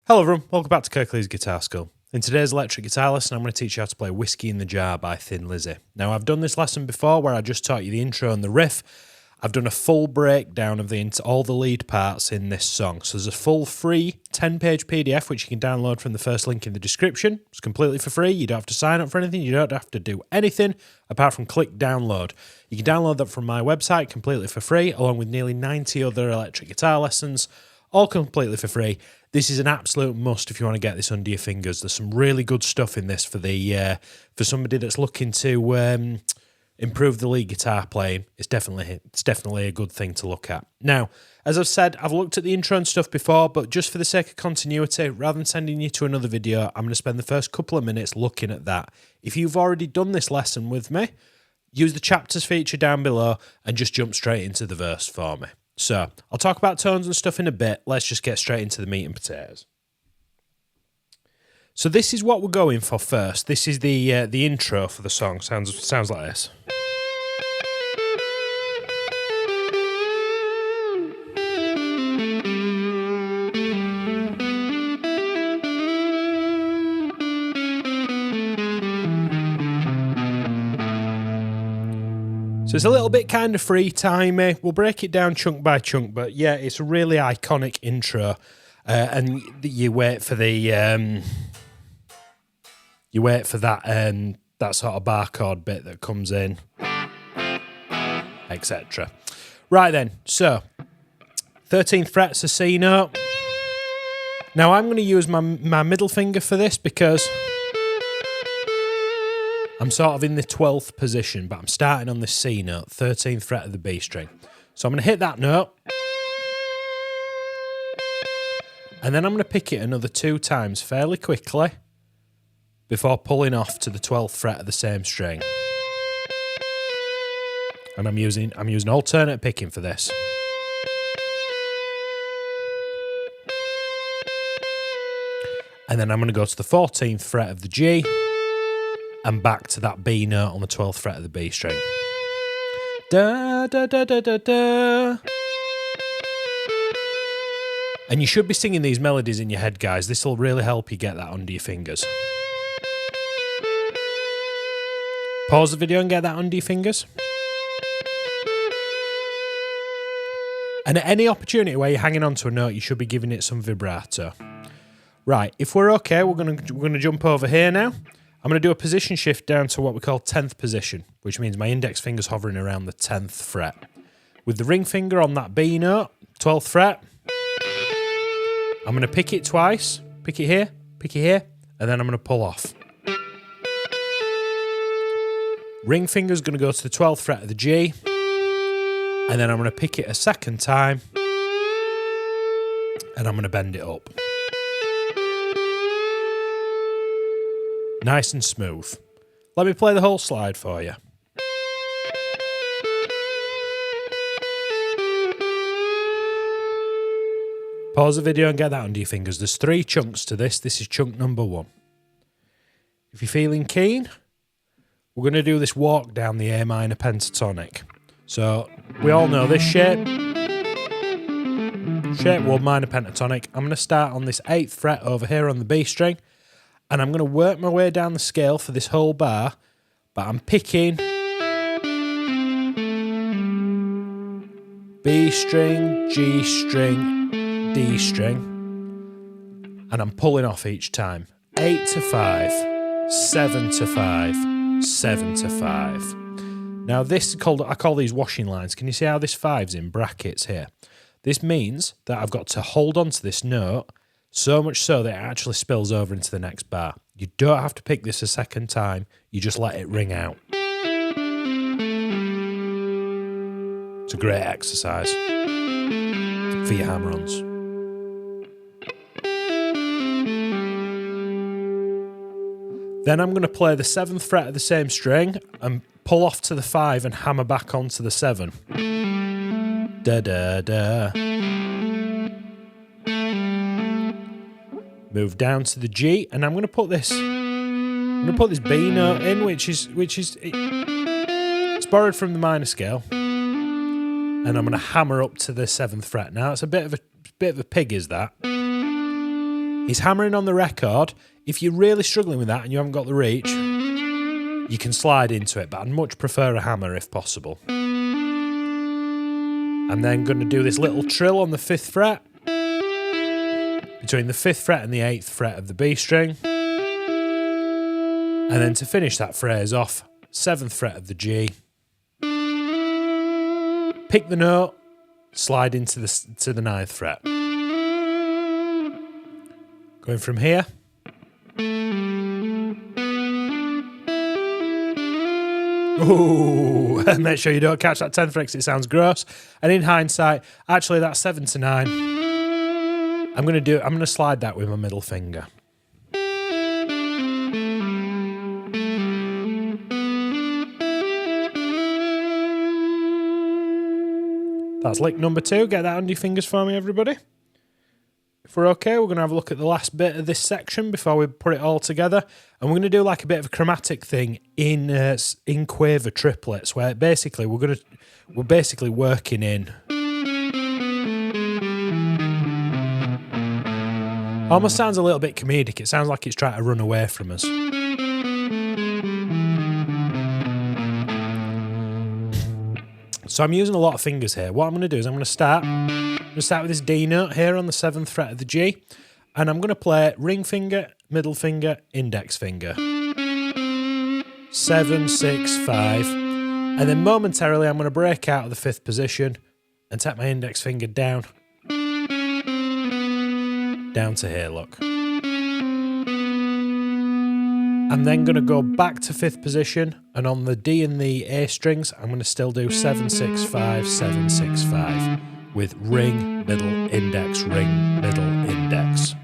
Hello everyone, welcome back to Kirkley's Guitar School. In today's electric guitar lesson, I'm going to teach you how to play Whiskey in the Jar by Thin Lizzy. Now, I've done this lesson before where I just taught you the intro and the riff. I've done a full breakdown of all the lead parts in this song. So there's a full free 10-page PDF which you can download from the first link in the description. It's completely for free. You don't have to sign up for anything. You don't have to do anything apart from click download. You can download that from my website completely for free, along with nearly 90 other electric guitar lessons, all completely for free. This is an absolute must if you want to get this under your fingers. There's some really good stuff in this for somebody that's looking to improve the lead guitar playing. It's definitely a good thing to look at. Now, as I've said, I've looked at the intro and stuff before, but just for the sake of continuity, rather than sending you to another video, I'm going to spend the first couple of minutes looking at that. If you've already done this lesson with me, use the chapters feature down below and just jump straight into the verse for me. So, I'll talk about tones and stuff in a bit. Let's just get straight into the meat and potatoes. So this is what we're going for first. This is the intro for the song. Sounds like this. So it's a little bit kind of free-timey. We'll break it down chunk by chunk, but yeah, it's a really iconic intro, and you wait for that sort of bar chord bit that comes in, etc. Right then, so 13th fret's a C note. Now I'm going to use my middle finger for this because I'm sort of in the 12th position, but I'm starting on the C note, 13th fret of the B string. So I'm going to hit that note, and then I'm going to pick it another 2 times fairly quickly before pulling off to the 12th fret of the same string. And I'm using alternate picking for this. And then I'm going to go to the 14th fret of the G and back to that B note on the 12th fret of the B string. Da, da, da, da, da, da. And you should be singing these melodies in your head, guys. This will really help you get that under your fingers. Pause the video and get that under your fingers. And at any opportunity where you're hanging on to a note, you should be giving it some vibrato. Right, if we're okay, we're gonna jump over here now. I'm going to do a position shift down to what we call 10th position, which means my index finger's hovering around the 10th fret. With the ring finger on that B note, 12th fret, I'm going to pick it twice, pick it here, and then I'm going to pull off. Ring finger's going to go to the 12th fret of the G, and then I'm going to pick it a second time, and I'm going to bend it up. Nice and smooth. Let me play the whole slide for you. Pause the video and get that under your fingers. There's 3 chunks to this. This is chunk number 1. If you're feeling keen, we're going to do this walk down the A minor pentatonic. So we all know this shape. Shape 1 minor pentatonic. I'm going to start on this 8th fret over here on the B string. And I'm going to work my way down the scale for this whole bar, but I'm picking B string, G string, D string, and I'm pulling off each time. 8 to 5, 7 to 5, 7 to 5. Now this is I call these washing lines. Can you see how this 5's in brackets here? This means that I've got to hold on to this note so much so that it actually spills over into the next bar. You don't have to pick this a second time. You just let it ring out. It's a great exercise for your hammer-ons. Then I'm going to play the 7th fret of the same string and pull off to the 5 and hammer back onto the 7. Da da da. Move down to the G, and I'm going to put this B note in, which is it's borrowed from the minor scale, and I'm going to hammer up to the 7th fret. Now it's a bit of a pig, is that? is hammering on the record. If you're really struggling with that and you haven't got the reach, you can slide into it, but I'd much prefer a hammer if possible. I'm then going to do this little trill on the 5th fret, between the 5th fret and the 8th fret of the B string. And then to finish that phrase off, 7th fret of the G. Pick the note, slide into the 9th fret. Going from here. Ooh, make sure you don't catch that 10th fret because it sounds gross. And in hindsight, actually that's 7 to 9. I'm going to slide that with my middle finger. That's lick number 2. Get that under your fingers for me, everybody. If we're okay, we're going to have a look at the last bit of this section before we put it all together. And we're going to do like a bit of a chromatic thing in quaver triplets, where basically we're basically working in. Almost sounds a little bit comedic. It sounds like it's trying to run away from us. So I'm using a lot of fingers here. What I'm going to do is I'm going to start with this D note here on the 7th fret of the G, and I'm going to play ring finger, middle finger, index finger. 7, 6, 5. And then momentarily I'm going to break out of the 5th position and tap my index finger down to here, look. I'm then going to go back to 5th position, and on the D and the A strings, I'm going to still do 7, 6, 5, 7, 6, 5 with ring, middle, index, ring, middle, index.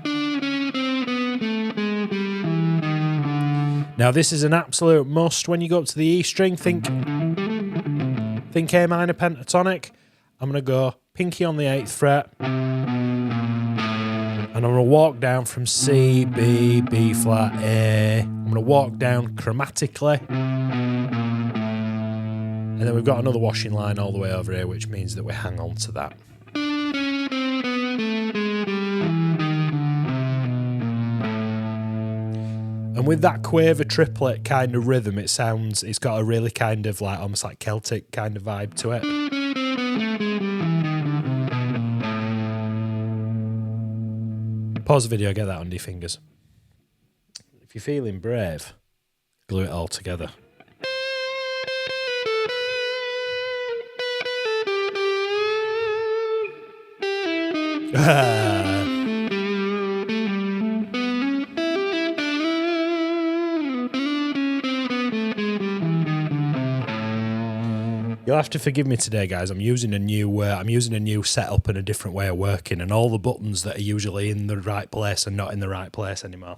Now this is an absolute must when you go up to the E string. Think A minor pentatonic. I'm going to go pinky on the 8th fret. And I'm going to walk down from C, B, B flat, A. I'm going to walk down chromatically. And then we've got another washing line all the way over here, which means that we hang on to that. And with that quaver triplet kind of rhythm, it's got a really kind of like, almost like Celtic kind of vibe to it. Pause the video, get that under your fingers. If you're feeling brave, glue it all together. You'll have to forgive me today, guys. I'm using a new setup and a different way of working, and all the buttons that are usually in the right place are not in the right place anymore.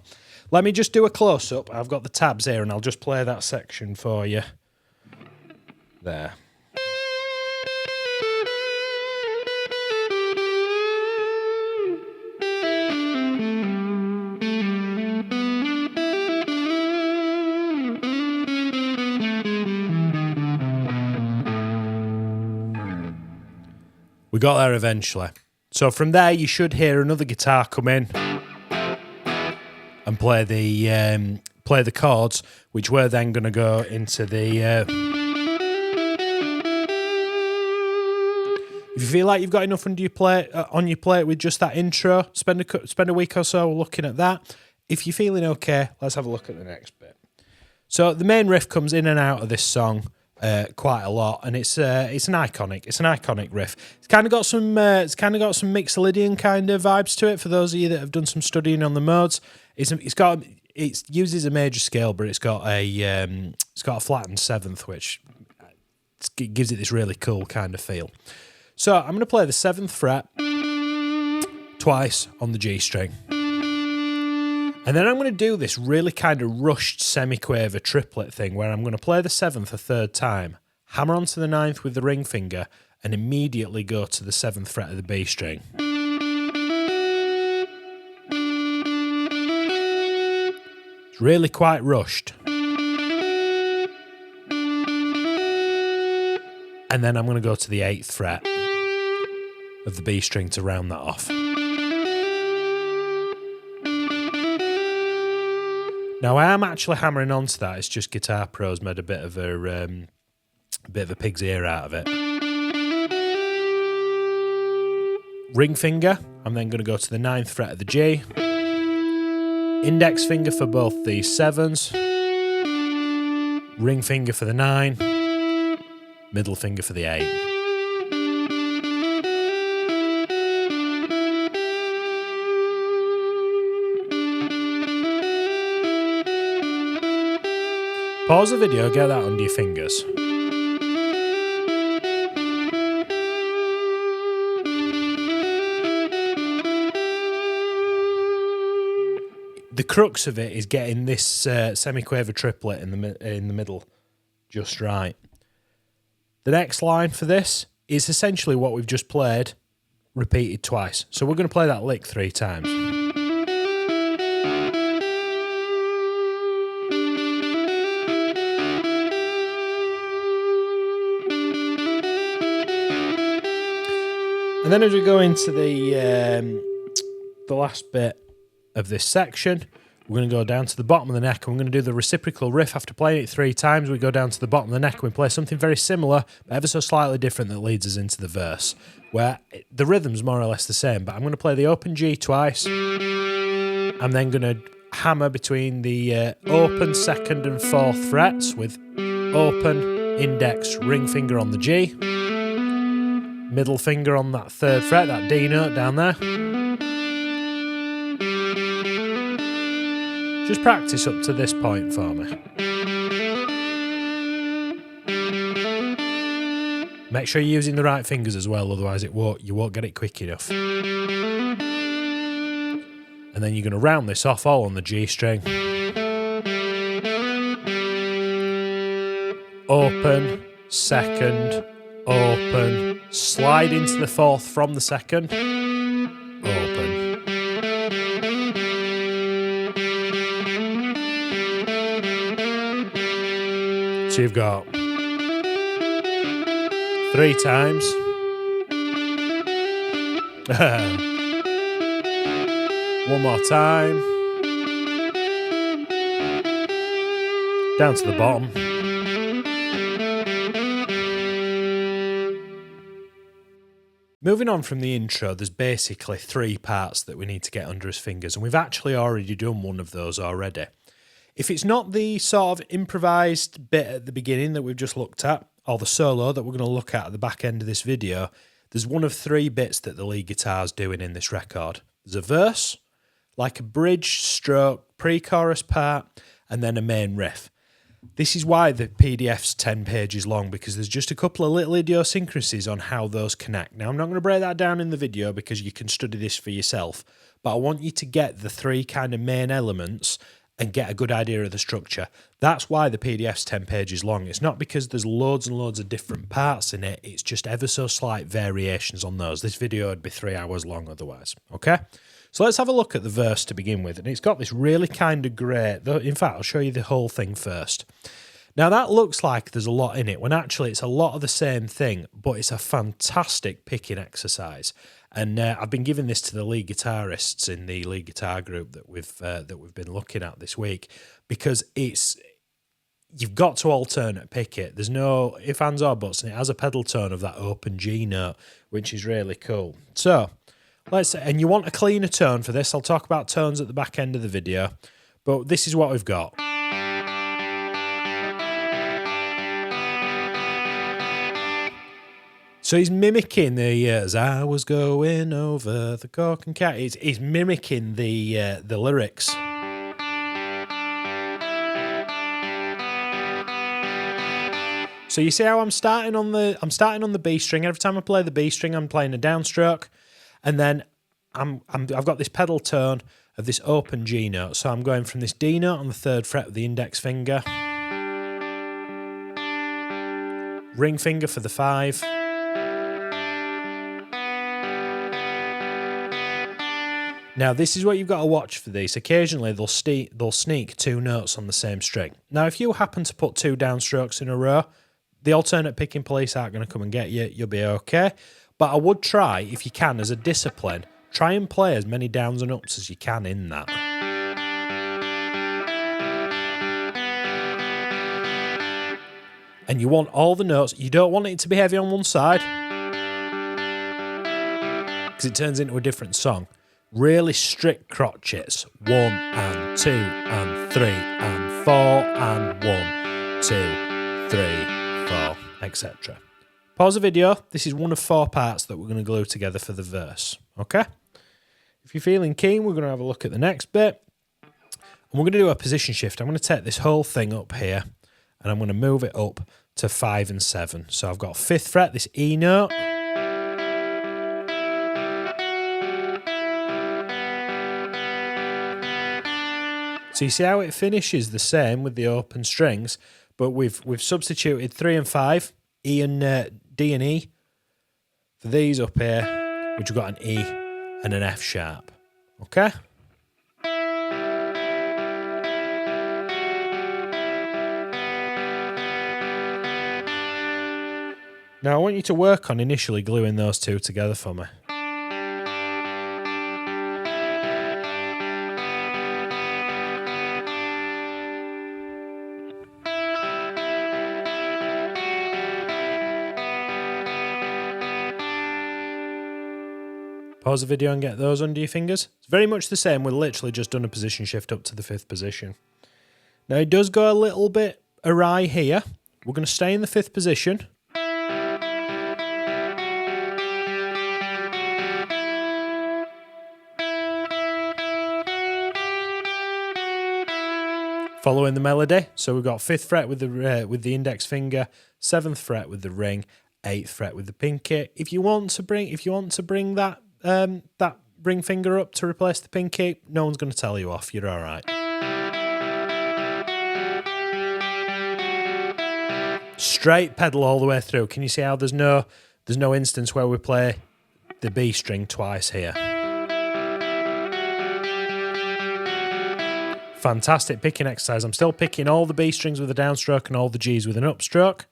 Let me just do a close-up. I've got the tabs here, and I'll just play that section for you. There. We got there eventually. So from there, you should hear another guitar come in and play the chords, which we're then going to go into the. If you feel like you've got enough under your plate on your plate with just that intro, spend a week or so looking at that. If you're feeling okay, let's have a look at the next bit. So the main riff comes in and out of this song quite a lot, and it's an iconic riff. It's kind of got some Mixolydian kind of vibes to it. For those of you that have done some studying on the modes, it uses a major scale, but it's got a flattened 7th, which gives it this really cool kind of feel. So I'm going to play the 7th fret twice on the G string. And then I'm going to do this really kind of rushed semi-quaver triplet thing where I'm going to play the 7th a third time, hammer onto the 9th with the ring finger, and immediately go to the 7th fret of the B string. It's really quite rushed. And then I'm going to go to the 8th fret of the B string to round that off. Now I am actually hammering onto that. It's just Guitar Pro's made a bit of a pig's ear out of it. Ring finger. I'm then going to go to the 9th fret of the G. Index finger for both the 7s. Ring finger for the 9. Middle finger for the 8. Pause the video, get that under your fingers. The crux of it is getting this semi-quaver triplet in the middle just right. The next line for this is essentially what we've just played, repeated twice. So we're going to play that lick 3 times. And then as we go into the last bit of this section, we're going to go down to the bottom of the neck and we're going to do the reciprocal riff. After playing it 3 times, we go down to the bottom of the neck and we play something very similar, but ever so slightly different that leads us into the verse, where the rhythm's more or less the same, but I'm going to play the open G twice. I'm then going to hammer between the open 2nd and 4th frets with open, index, ring finger on the G. Middle finger on that 3rd fret, that D note down there. Just practice up to this point for me. Make sure you're using the right fingers as well, otherwise you won't get it quick enough. And then you're going to round this off all on the G string. Open, 2nd, open, slide into the 4th from the 2nd, open. So you've got 3 times. One more time. Down to the bottom. Moving on from the intro, there's basically 3 parts that we need to get under his fingers, and we've actually already done one of those already. If it's not the sort of improvised bit at the beginning that we've just looked at, or the solo that we're going to look at the back end of this video, there's one of 3 bits that the lead guitar's doing in this record. There's a verse, like a bridge, stroke, pre-chorus part, and then a main riff. This is why the PDF's 10 pages long, because there's just a couple of little idiosyncrasies on how those connect. Now, I'm not going to break that down in the video because you can study this for yourself, but I want you to get the 3 kind of main elements and get a good idea of the structure. That's why the PDF's 10 pages long. It's not because there's loads and loads of different parts in it, it's just ever so slight variations on those. This video would be 3 hours long otherwise, okay? So let's have a look at the verse to begin with. And it's got this really kind of great, in fact, I'll show you the whole thing first. Now that looks like there's a lot in it, when actually it's a lot of the same thing, but it's a fantastic picking exercise. And I've been giving this to the lead guitarists in the lead guitar group that we've been looking at this week, because you've got to alternate pick it. There's no if, ands, or buts, and it has a pedal tone of that open G note, which is really cool. So and you want a cleaner tone for this. I'll talk about tones at the back end of the video, but this is what we've got. So he's mimicking the as I was going over the cork and cat. He's mimicking the lyrics. So you see how I'm starting on the B string. Every time I play the B string, I'm playing a downstroke, and then I've got this pedal tone of this open G note. So I'm going from this D note on the 3rd fret with the index finger, ring finger for the 5. Now, this is what you've got to watch for these. Occasionally, they'll sneak 2 notes on the same string. Now, if you happen to put 2 downstrokes in a row, the alternate picking police aren't going to come and get you. You'll be okay. But I would try, if you can, as a discipline, try and play as many downs and ups as you can in that. And you want all the notes. You don't want it to be heavy on one side, because it turns into a different song. Really strict crotchets. 1 and 2 and 3 and 4 and 1, 2, 3, 4, etc. Pause the video. This is one of 4 parts that we're going to glue together for the verse. Okay? If you're feeling keen, we're going to have a look at the next bit. And we're going to do a position shift. I'm going to take this whole thing up here and I'm going to move it up to 5 and 7. So I've got 5th fret, this E note. So you see how it finishes the same with the open strings, but we've substituted 3 and 5, E and D and E for these up here, which we've got an E and an F sharp. Okay? Now I want you to work on initially gluing those two together for me. Pause the video and get those under your fingers. It's very much the same. We've literally just done a position shift up to the 5th position. Now it does go a little bit awry here. We're going to stay in the 5th position. Following the melody, so we've got 5th fret with the index finger, 7th fret with the ring, 8th fret with the pinky. If you want to bring that that ring finger up to replace the pinky, no one's going to tell you off. You're all right. Straight pedal all the way through. Can you see how there's no instance where we play the B string twice here? Fantastic picking exercise. I'm still picking all the B strings with a downstroke and all the Gs with an upstroke.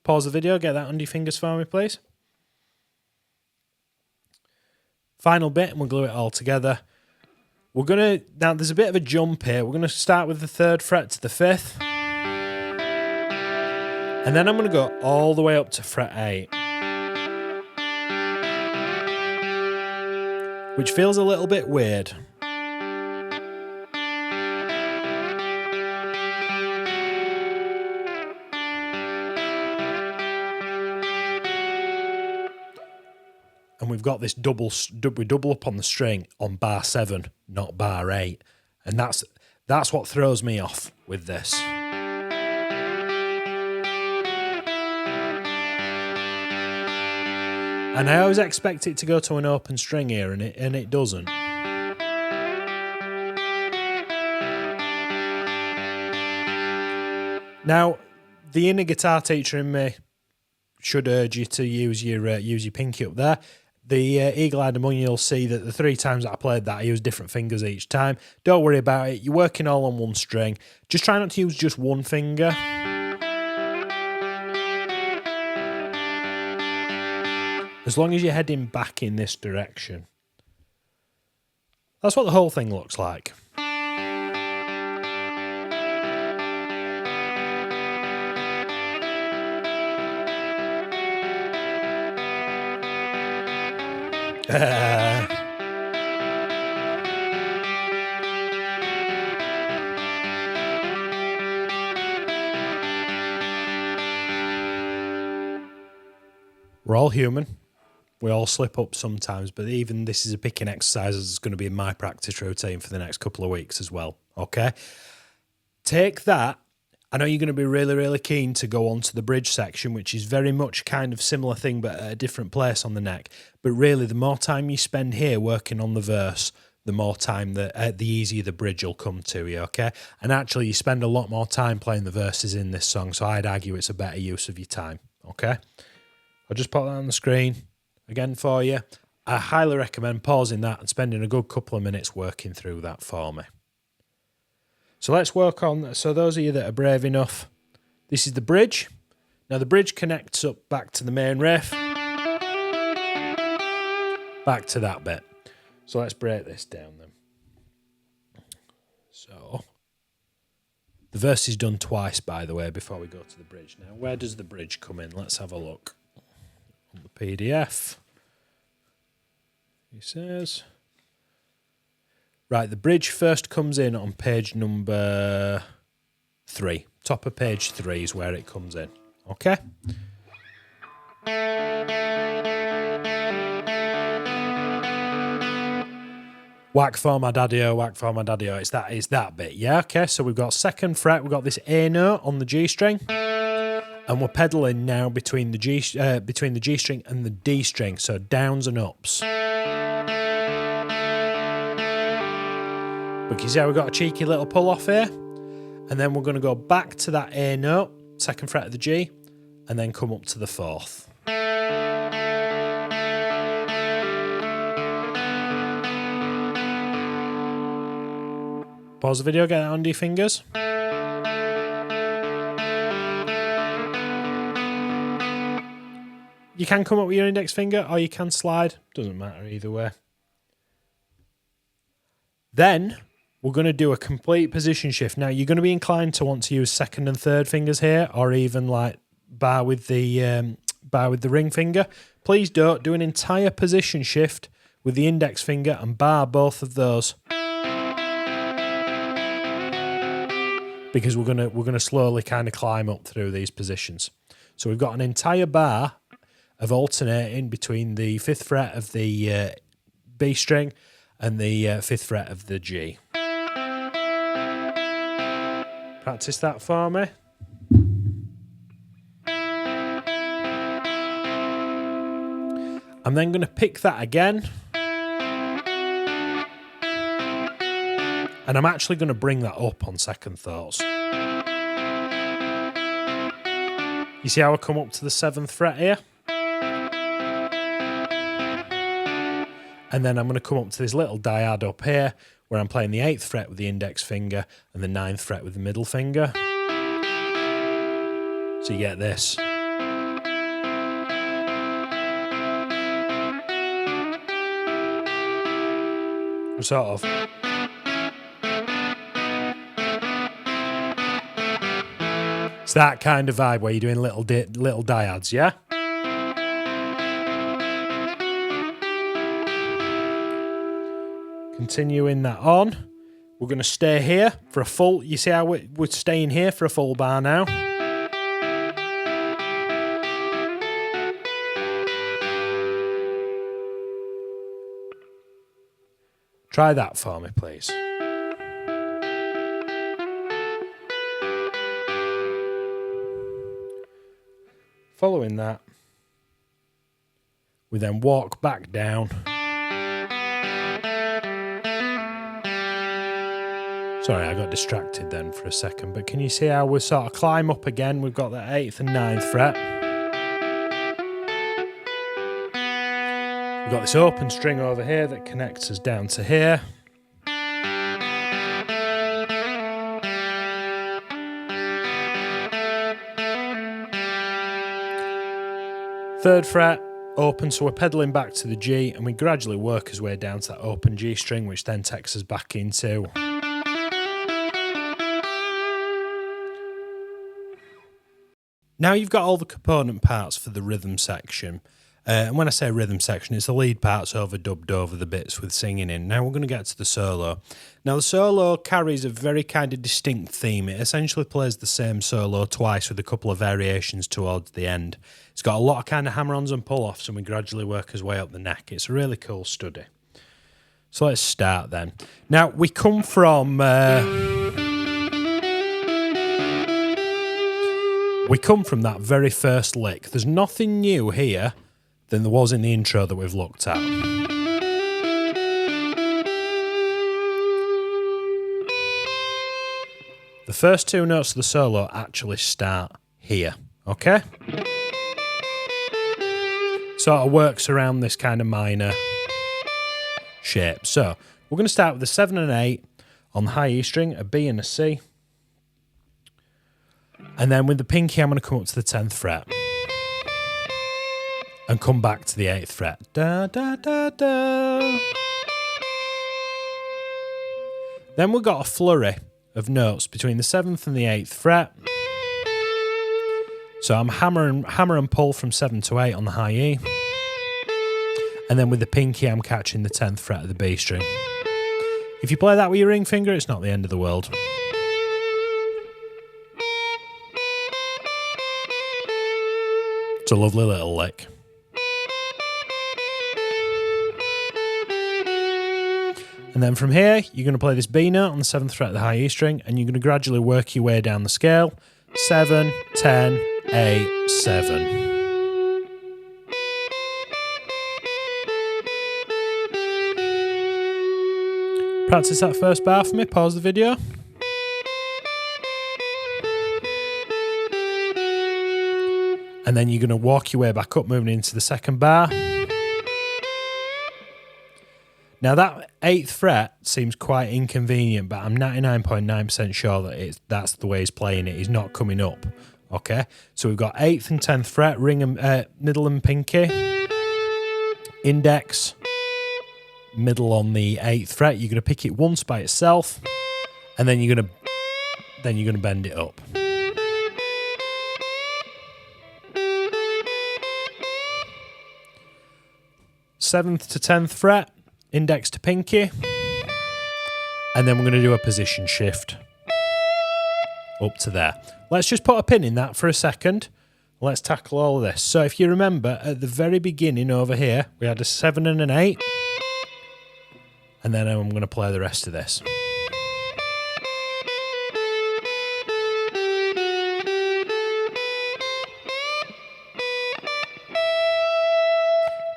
Pause the video, get that under your fingers for me, please. Final bit, and we'll glue it all together. Now there's a bit of a jump here. We're gonna start with the 3rd fret to the 5th. And then I'm gonna go all the way up to fret 8. Which feels a little bit weird. And we've got this we double up on the string on bar 7, not bar 8. And that's what throws me off with this. And I always expect it to go to an open string here, and it doesn't. Now, the inner guitar teacher in me should urge you to use your pinky up there. The eagle-eyed among you will see that the 3 times that I played that, I used different fingers each time. Don't worry about it. You're working all on one string. Just try not to use just one finger. As long as you're heading back in this direction. That's what the whole thing looks like. We're all human. We all slip up sometimes, but even this is a picking exercise that's going to be in my practice routine for the next couple of weeks as well, okay? Take that. I know you're going to be really, really keen to go on to the bridge section, which is very much kind of similar thing, but at a different place on the neck. But really, the more time you spend here working on the verse, the more time, the easier the bridge will come to you, okay? And actually, you spend a lot more time playing the verses in this song, so I'd argue it's a better use of your time, okay? I'll just put that on the screen again for you. I highly recommend pausing that and spending a good couple of minutes working through that for me. So let's work on, so those of you that are brave enough, this is the bridge. Now the bridge connects up back to the main riff, back to that bit. So let's break this down then. So The verse is done twice, by the way, before we go to the bridge. Now, where does the bridge come in? Let's have a look. On the PDF, he says... Right, the bridge first comes in on page number 3. Top of page 3 is where it comes in. Okay? Whack for my daddy-o, whack for my daddy-o. It's that bit, yeah? Okay, so we've got 2nd fret, we've got this A note on the G string, and we're pedalling now between the G string and the D string, so downs and ups. But you see how we've got a cheeky little pull off here? And then we're going to go back to that A note, 2nd fret of the G, and then come up to the 4th. Pause the video, get that under your fingers. You can come up with your index finger or you can slide, doesn't matter either way. Then we're going to do a complete position shift. Now you're going to be inclined to want to use 2nd and 3rd fingers here, or even like bar with the ring finger. Please don't do an entire position shift with the index finger and bar both of those, because we're gonna slowly kind of climb up through these positions. So we've got an entire bar of alternating between the 5th fret of the B string and the 5th fret of the G. Practice that for me. I'm then going to pick that again. And I'm actually going to bring that up on second thoughts. You see how I come up to the 7th fret here? And then I'm going to come up to this little dyad up here where I'm playing the 8th fret with the index finger and the 9th fret with the middle finger. So you get this. Sort of. It's that kind of vibe where you're doing little dyads, yeah? Continuing that on, we're going to stay here for a full, you see how we're staying here for a full bar now? Try that for me, please. Following that, we then walk back down. Sorry, I got distracted then for a second, but can you see how we sort of climb up again? We've got the 8th and 9th fret. We've got this open string over here that connects us down to here. Third fret, open, so we're pedalling back to the G, and we gradually work his way down to that open G string, which then takes us back into... Now you've got all the component parts for the rhythm section. And when I say rhythm section, it's the lead parts overdubbed over the bits with singing in. Now we're going to get to the solo. Now the solo carries a very kind of distinct theme. It essentially plays the same solo twice with a couple of variations towards the end. It's got a lot of kind of hammer-ons and pull-offs, and we gradually work his way up the neck. It's a really cool study. So let's start then. Now we come from... We come from that very first lick. There's nothing new here than there was in the intro that we've looked at. The first two notes of the solo actually start here, okay? Sort of works around this kind of minor shape. So we're going to start with a 7 and 8 on the high E string, a B and a C. And then with the pinky, I'm going to come up to the 10th fret. And come back to the 8th fret. Da, da, da, da. Then we've got a flurry of notes between the 7th and the 8th fret. So I'm hammer and pull from 7 to 8 on the high E. And then with the pinky, I'm catching the 10th fret of the B string. If you play that with your ring finger, it's not the end of the world. It's a lovely little lick. And then from here, you're going to play this B note on the 7th fret of the high E string, and you're going to gradually work your way down the scale. 7, 10, 8, 7. Practice that first bar for me, pause the video. And then you're going to walk your way back up, moving into the second bar. Now that 8th fret seems quite inconvenient, but I'm 99.9% sure that that's the way he's playing it. He's not coming up. Okay, so we've got 8th and 10th fret, ring and middle and pinky, index, middle on the 8th fret. You're going to pick it once by itself, and then you're going to bend it up. Seventh to 10th fret, index to pinky, and then we're going to do a position shift up to there. Let's just put a pin in that for a second. Let's tackle all of this. So if you remember, at the very beginning over here, we had a 7 and an 8, and then I'm going to play the rest of this.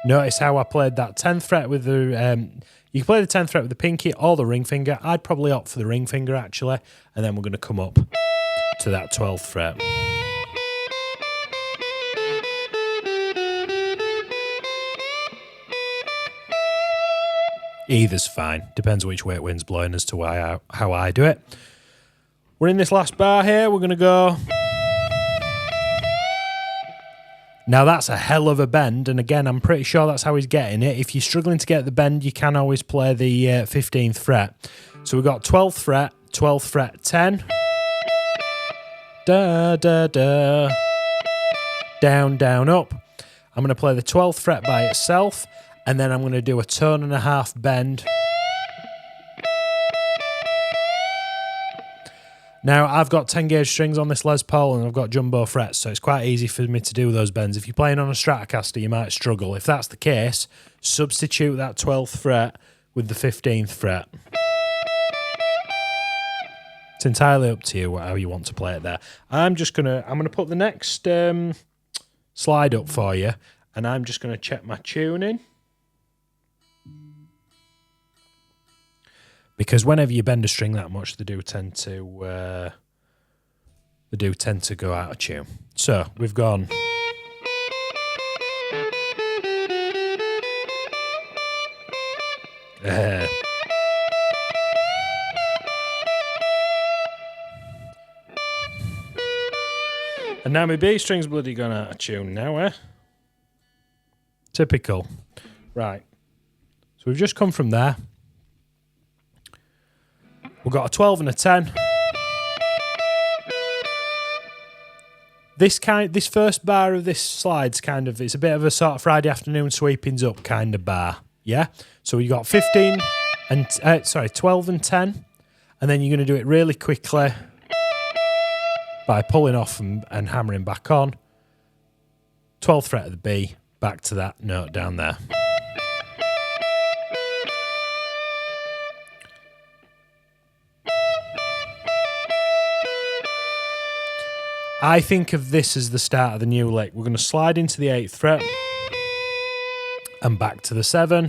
Notice how I played that 10th fret with the... you can play the 10th fret with the pinky or the ring finger. I'd probably opt for the ring finger, actually. And then we're going to come up to that 12th fret. Either's fine. Depends which way it wind's blowing as to how I do it. We're in this last bar here. We're going to go... Now that's a hell of a bend, and again, I'm pretty sure that's how he's getting it. If you're struggling to get the bend, you can always play the 15th fret. So we've got 12th fret, 10. Da, da, da. Down, down, up. I'm going to play the 12th fret by itself, and then I'm going to do a tone and a half bend. Now, I've got 10 gauge strings on this Les Paul and I've got jumbo frets, so it's quite easy for me to do those bends. If you're playing on a Stratocaster, you might struggle. If that's the case, substitute that 12th fret with the 15th fret. It's entirely up to you how you want to play it there. I'm gonna put the next slide up for you, and I'm just gonna check my tuning. Because whenever you bend a string that much, they do tend to go out of tune. So we've gone. And now my B string's bloody gone out of tune now, eh? Typical. Right. So we've just come from there. We've got a 12 and a 10. This first bar of this slide's it's a bit of a sort of Friday afternoon sweepings up kind of bar, yeah? So you got 12 and 10, and then you're going to do it really quickly by pulling off and hammering back on. 12th fret of the B, back to that note down there. I think of this as the start of the new lick. We're going to slide into the 8th fret and back to the 7.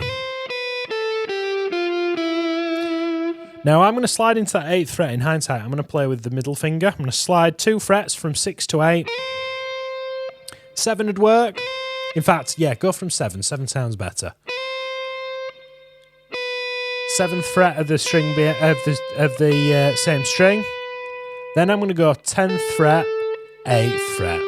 Now I'm going to slide into that 8th fret. In hindsight, I'm going to play with the middle finger. I'm going to slide 2 frets from 6 to 8. 7 would work. In fact, yeah, go from 7. 7 sounds better. 7th fret of the string of the same string. Then I'm going to go 10th fret, 8th fret.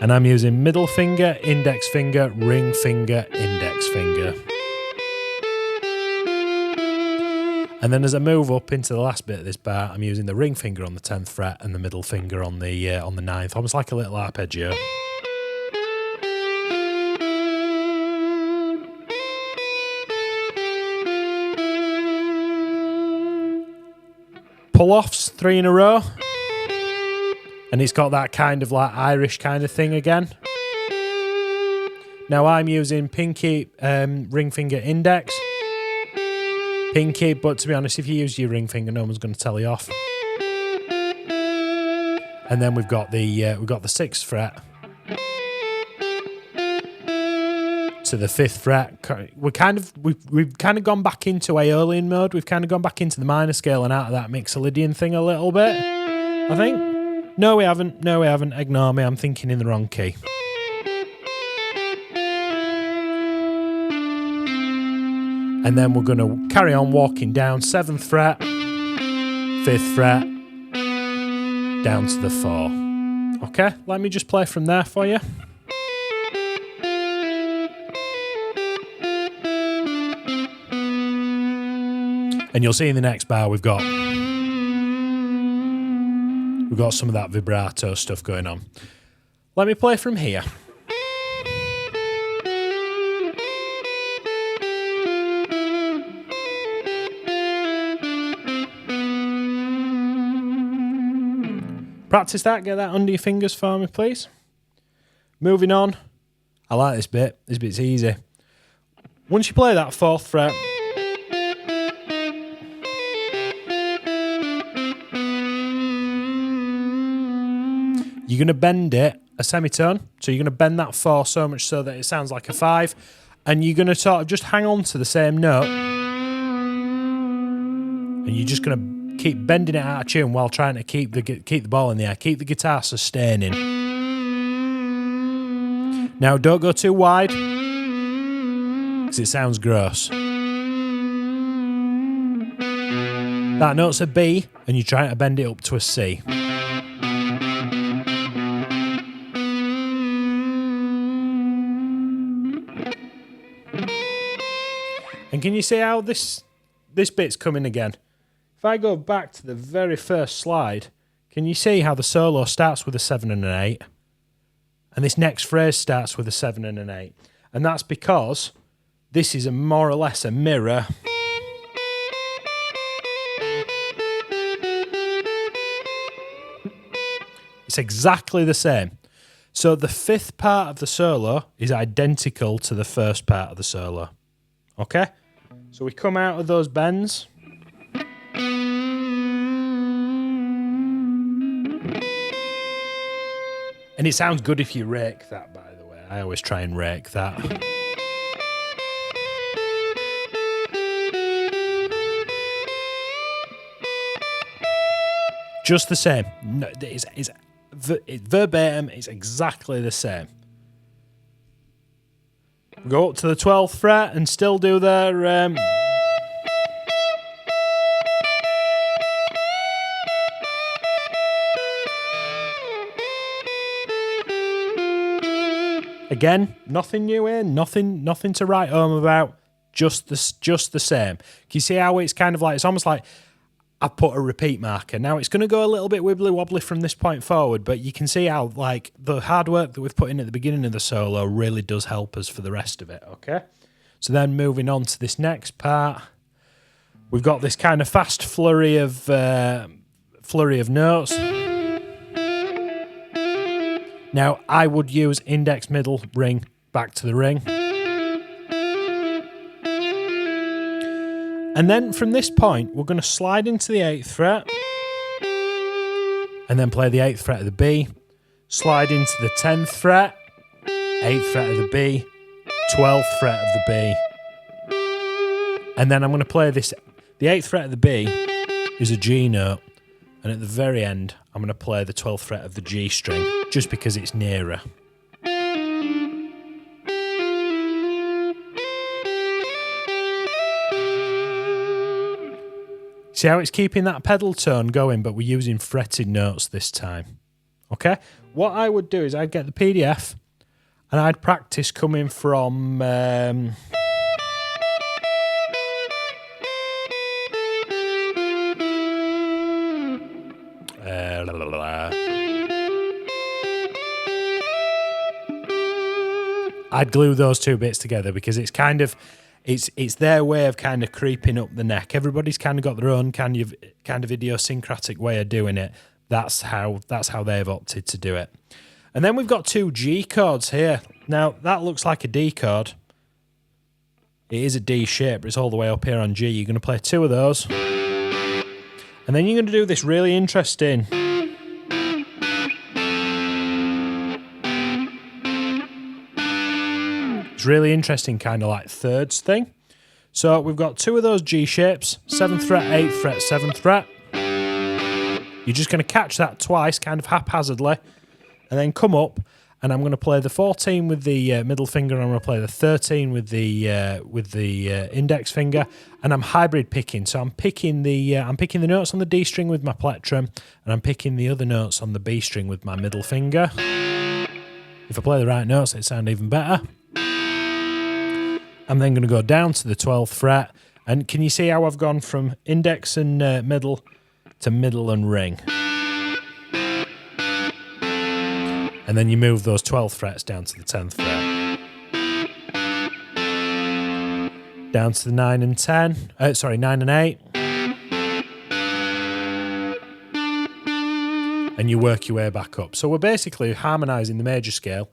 And I'm using middle finger, index finger, ring finger, index finger. And then as I move up into the last bit of this bar, I'm using the ring finger on the 10th fret and the middle finger on the 9th, almost like a little arpeggio. Pull-offs, 3 in a row. And it's got that kind of like Irish kind of thing again. Now I'm using pinky, ring finger, index. Pinky, but to be honest, if you use your ring finger, no one's going to tell you off. And then we've got the 6th fret to the 5th fret. We've kind of gone back into Aeolian mode. We've kind of gone back into the minor scale and out of that Mixolydian thing a little bit, I think. No, we haven't. No, we haven't. Ignore me. I'm thinking in the wrong key. And then we're going to carry on walking down 7th fret, 5th fret, down to the 4. Okay, let me just play from there for you. And you'll see in the next bar we've got some of that vibrato stuff going on. Let me play from here. Practice that, get that under your fingers for me, please. Moving on. I like this bit. This bit's easy. Once you play that 4th fret, you're going to bend it a semitone. So you're going to bend that 4 so much so that it sounds like a 5. And you're going to sort of just hang on to the same note. And you're just going to keep bending it out of tune while trying to keep the ball in the air, keep the guitar sustaining. Now don't go too wide, because it sounds gross. That note's a B, and you're trying to bend it up to a C. And can you see how this bit's coming again? If I go back to the very first slide, can you see how the solo starts with a 7 and an 8? And this next phrase starts with a 7 and an 8. And that's because this is more or less a mirror. It's exactly the same. So the 5th part of the solo is identical to the first part of the solo. Okay? So we come out of those bends. And it sounds good if you rake that, by the way. I always try and rake that. Just the same. No, it's verbatim, it's exactly the same. Go up to the 12th fret and still do their... Again, nothing new here, nothing to write home about, just the same. Can you see how it's kind of like, it's almost like I put a repeat marker. Now it's going to go a little bit wibbly wobbly from this point forward, but you can see how like the hard work that we've put in at the beginning of the solo really does help us for the rest of it, okay? So then moving on to this next part, we've got this kind of fast flurry of notes. Now, I would use index, middle, ring, back to the ring. And then from this point, we're going to slide into the 8th fret. And then play the 8th fret of the B. Slide into the 10th fret. 8th fret of the B. 12th fret of the B. And then I'm going to play this. The 8th fret of the B is a G note. And at the very end, I'm going to play the 12th fret of the G string, just because it's nearer. See how it's keeping that pedal tone going, but we're using fretted notes this time. Okay? What I would do is I'd get the PDF, and I'd practice coming from... I'd glue those two bits together because it's kind of, it's their way of kind of creeping up the neck. Everybody's kind of got their own kind of idiosyncratic way of doing it. That's how they've opted to do it. And then we've got two G chords here. Now that looks like a D chord. It is a D shape, but it's all the way up here on G. You're going to play two of those. And then you're going to do this really interesting. It's really interesting kind of like thirds thing. So we've got two of those G shapes, 7th fret, 8th fret, 7th fret. You're just going to catch that twice, kind of haphazardly, and then come up, and I'm going to play the 14 with the middle finger, and I'm going to play the 13 with the index finger, and I'm hybrid picking. So I'm picking the notes on the D string with my plectrum, and I'm picking the other notes on the B string with my middle finger. If I play the right notes, it sounds even better. I'm then going to go down to the 12th fret, and can you see how I've gone from index and middle to middle and ring? And then you move those 12th frets down to the 10th fret. Down to the 9 and 10. 9 and 8. And you work your way back up. So we're basically harmonising the major scale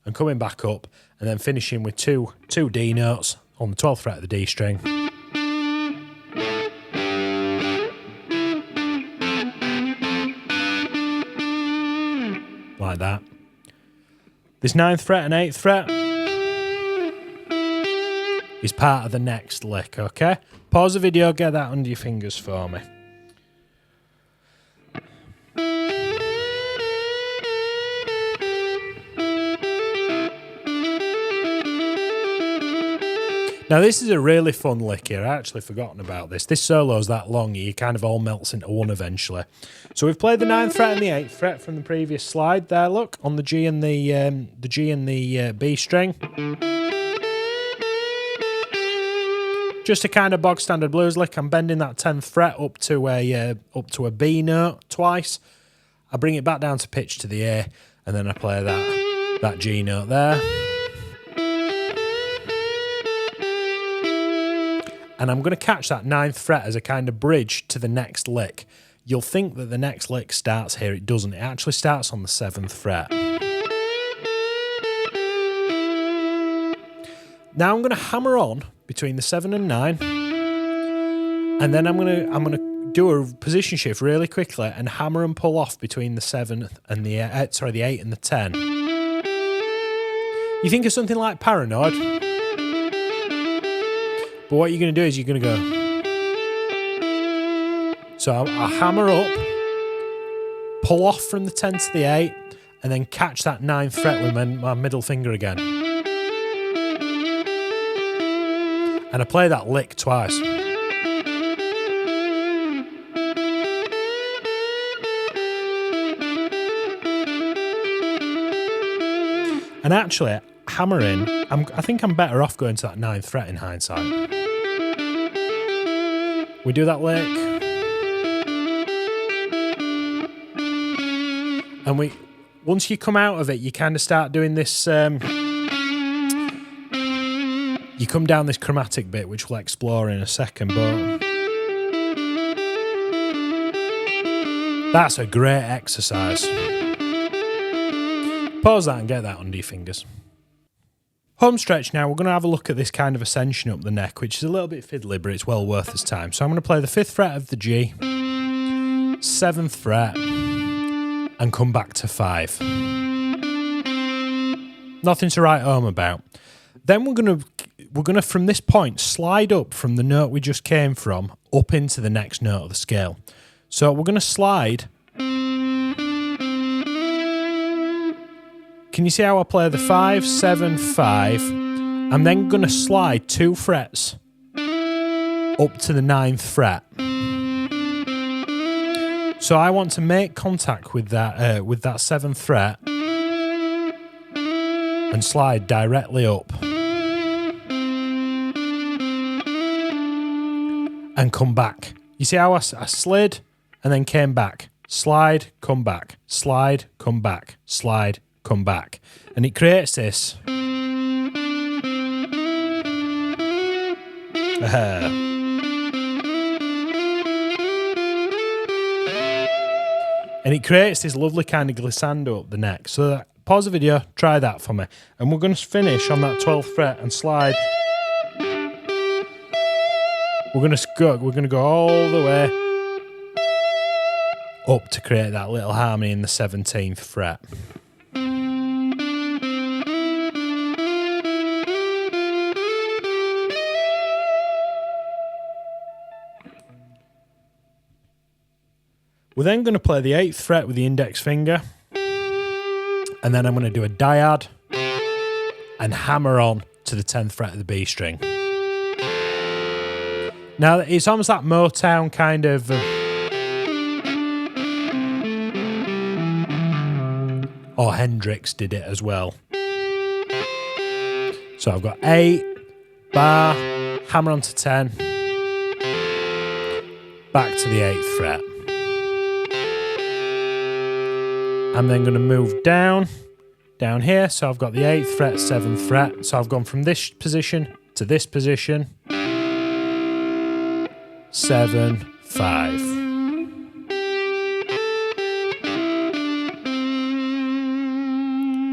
and coming back up and then finishing with two D notes on the 12th fret of the D string. Like that. This 9th fret and 8th fret is part of the next lick, okay? Pause the video, get that under your fingers for me. Now this is a really fun lick here. I actually forgotten about this. This solo's that long, it kind of all melts into one eventually. So we've played the 9th fret and the 8th fret from the previous slide there, look, on the G and the B string. Just a kind of bog standard blues lick. I'm bending that 10th fret up to a B note twice. I bring it back down to pitch to the A, and then I play that G note there. And I'm going to catch that 9th fret as a kind of bridge to the next lick. You'll think that the next lick starts here. It doesn't. It actually starts on the 7th fret. Now I'm going to hammer on between the 7 and 9. And then I'm going to do a position shift really quickly and hammer and pull off between the 7 and the 8 and the 10. You think of something like Paranoid. But what you're going to do is you're going to go. So I hammer up, pull off from the 10 to the 8, and then catch that 9th fret with my middle finger again. And I play that lick twice. And actually, hammering, I think I'm better off going to that 9th fret in hindsight. We do that lick. And once you come out of it, you kind of start doing this, you come down this chromatic bit, which we'll explore in a second, but that's a great exercise. Pause that and get that under your fingers. Home stretch now, we're going to have a look at this kind of ascension up the neck, which is a little bit fiddly, but it's well worth its time. So I'm going to play the 5th fret of the G, 7th fret, and come back to 5. Nothing to write home about. Then we're going to from this point slide up from the note we just came from up into the next note of the scale. So we're going to slide. Can you see how I play the 5, 7, 5? I'm then going to slide 2 frets up to the 9th fret. So I want to make contact with that 7th fret and slide directly up and come back. You see how I slid and then came back, slide, come back, slide, come back, slide, come back. And it creates this. And it creates this lovely kind of glissando up the neck. So pause the video, try that for me. And we're going to finish on that 12th fret and slide. We're going to go all the way up to create that little harmony in the 17th fret. We're then going to play the 8th fret with the index finger, and then I'm going to do a diad and hammer on to the 10th fret of the B string. Now it's almost that Motown kind of or Hendrix did it as well. So I've got 8, bar, hammer on to 10, back to the 8th fret. I'm then going to move down here. So I've got the 8th fret, 7th fret. So I've gone from this position to this position. 7, 5.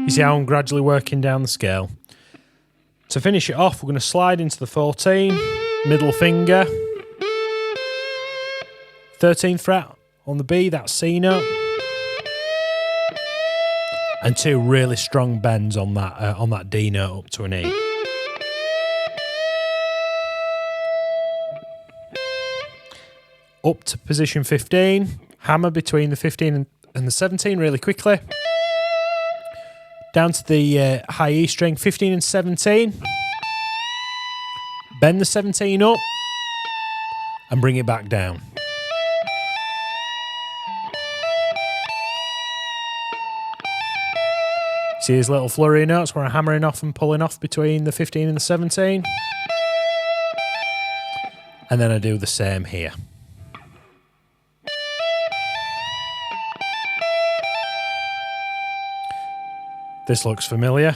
You see how I'm gradually working down the scale. To finish it off, we're going to slide into the 14, middle finger. 13th fret on the B, that's C note. And 2 really strong bends on that D note up to an E. Up to position 15, hammer between the 15 and the 17 really quickly. Down to the high E string, 15 and 17. Bend the 17 up and bring it back down. See these little flurry notes where I'm hammering off and pulling off between the 15 and the 17? And then I do the same here. This looks familiar.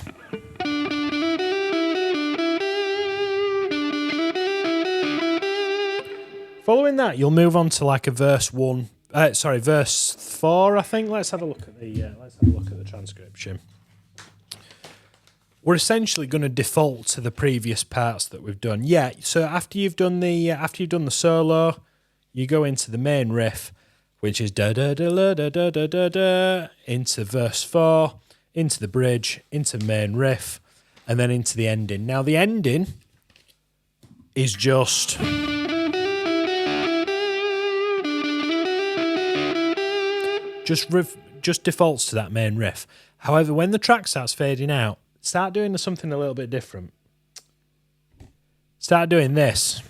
Following that, you'll move on to like a verse 4, I think. Let's have a look at the transcription. We're essentially going to default to the previous parts that we've done. Yeah, so after you've done the solo, you go into the main riff, which is da da da da da da da da da, into verse 4, into the bridge, into main riff, and then into the ending. Now the ending is just defaults to that main riff. However, when the track starts fading out, start doing something a little bit different. Start doing this.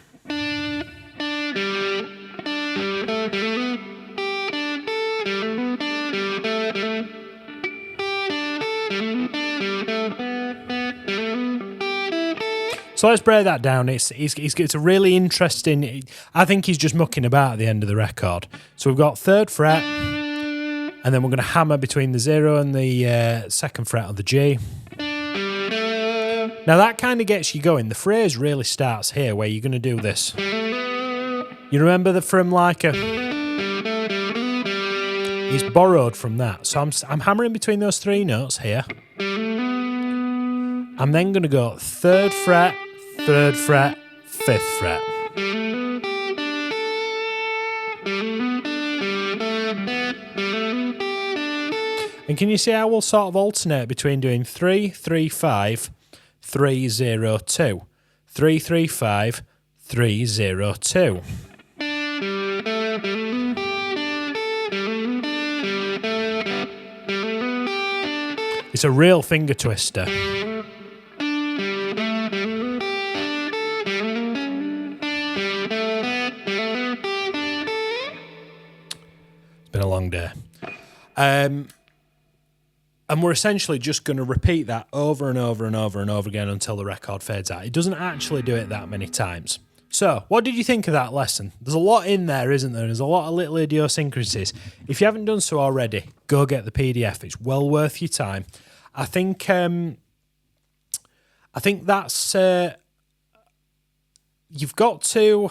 So let's break that down. It's a really interesting. I think he's just mucking about at the end of the record. So we've got 3rd fret, and then we're going to hammer between the 0 and the 2nd fret of the G. Now that kind of gets you going. The phrase really starts here, where you're going to do this. You remember that from like a. He's borrowed from that. So I'm hammering between those 3 notes here. I'm then going to go 3rd fret, 3rd fret, 5th fret. And can you see how we'll sort of alternate between doing 3, 3, 5, 3, 0, 2, 3, 3, 5, 3, 0, 2. It's a real finger twister. Been a long day. And we're essentially just going to repeat that over and over and over and over again until the record fades out. It doesn't actually do it that many times. So, what did you think of that lesson? There's a lot in there, isn't there? There's a lot of little idiosyncrasies. If you haven't done so already, go get the PDF. It's well worth your time. I think that's you've got to.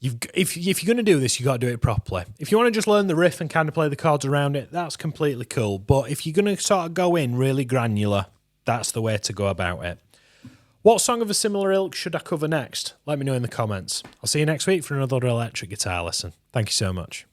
If you're going to do this, you've got to do it properly. If you want to just learn the riff and kind of play the chords around it, that's completely cool. But if you're going to sort of go in really granular, that's the way to go about it. What song of a similar ilk should I cover next? Let me know in the comments. I'll see you next week for another electric guitar lesson. Thank you so much.